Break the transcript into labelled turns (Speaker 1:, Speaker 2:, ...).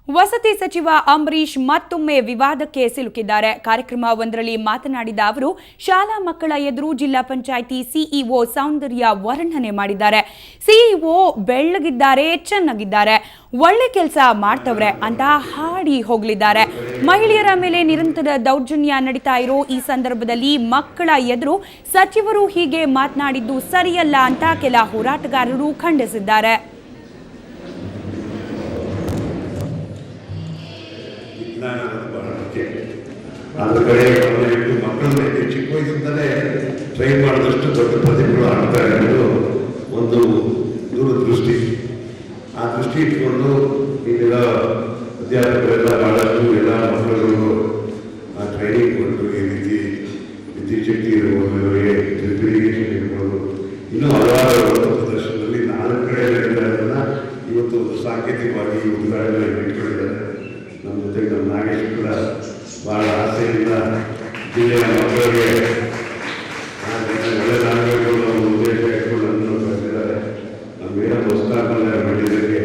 Speaker 1: ವಸತಿ ಸಚಿವ ಅಂಬರೀಶ್ ಮತ್ತೊಮ್ಮೆ ವಿವಾದಕ್ಕೆ ಸಿಲುಕಿದ್ದಾರೆ. ಕಾರ್ಯಕ್ರಮವೊಂದರಲ್ಲಿ ಮಾತನಾಡಿದ ಅವರು ಶಾಲಾ ಮಕ್ಕಳ ಎದುರು ಜಿಲ್ಲಾ ಪಂಚಾಯಿತಿ ಸಿಇಒ ಸೌಂದರ್ಯ ವರ್ಣನೆ ಮಾಡಿದ್ದಾರೆ. ಸಿಇಒ ಬೆಳ್ಳಗಿದ್ದಾರೆ, ಚೆನ್ನಾಗಿದ್ದಾರೆ, ಒಳ್ಳೆ ಕೆಲಸ ಮಾಡ್ತವ್ರೆ ಅಂತ ಹಾಡಿ ಹೋಗಲಿದ್ದಾರೆ. ಮಹಿಳೆಯರ ಮೇಲೆ ನಿರಂತರ ದೌರ್ಜನ್ಯ ನಡೀತಾ ಇರೋ ಈ ಸಂದರ್ಭದಲ್ಲಿ ಮಕ್ಕಳ ಎದುರು ಸಚಿವರು ಹೀಗೆ ಮಾತನಾಡಿದ್ದು ಸರಿಯಲ್ಲ ಅಂತ ಕೆಲ ಹೋರಾಟಗಾರರು ಖಂಡಿಸಿದ್ದಾರೆ.
Speaker 2: ಆದ ಕಡೆ ಮಕ್ಕಳನ್ನ ಚಿಕ್ಕ ವಯಸ್ಸಿಂದಲೇ ಟ್ರೈನ್ ಮಾಡಿದಷ್ಟು ದೊಡ್ಡ ಪ್ರತಿಭೆಗಳು ಆಗ್ತಾ ಇರೋದು ಒಂದು ದೂರದೃಷ್ಟಿ. ಆ ದೃಷ್ಟಿ ಇಟ್ಕೊಂಡು ಈಗೆಲ್ಲ ಅಧ್ಯಾಪಕರೆಲ್ಲ ಬಹಳಷ್ಟು ಎಲ್ಲ ಮಕ್ಕಳುಗಳು ಆ ಟ್ರೈನಿಂಗ್ ಕೊಟ್ಟು ಈ ರೀತಿ ವಿದ್ಯುತ್ ಶಕ್ತಿ ಇರ್ಬೋದು, ಡ್ರಿಪ್ರಿಗೇಷನ್ ಇರ್ಬೋದು, ಇನ್ನೂ ಹಲವಾರು ಪ್ರದರ್ಶನದಲ್ಲಿ 4 ಕಡೆ ನಡೆದಿರೋದನ್ನ ಇವತ್ತು ಒಂದು ಸಾಂಕೇತಿಕವಾಗಿ ಉದ್ಘಾಟನೆ ಇಟ್ಕೊಂಡಿದ್ದಾರೆ. ನಮ್ಮ ಜೊತೆಗೆ ನಮ್ಮ ನಾಗೇಶ್ ಕೂಡ ಭಾಳ ಆಸೆಯಿಂದ ಜಿಲ್ಲೆಯ ಮಕ್ಕಳಿಗೆ ಒಳ್ಳೆಯದಾಗಬೇಕು ಅನ್ನೋ ಉದ್ದೇಶ ಇಟ್ಕೊಂಡು ನಮ್ಮನ್ನು ಕರೆದಿದ್ದಾರೆ. ನಮ್ಮ ಏನೋ ಹೊಸದಾಗಿ ಮಾಡಿದ್ದಕ್ಕೆ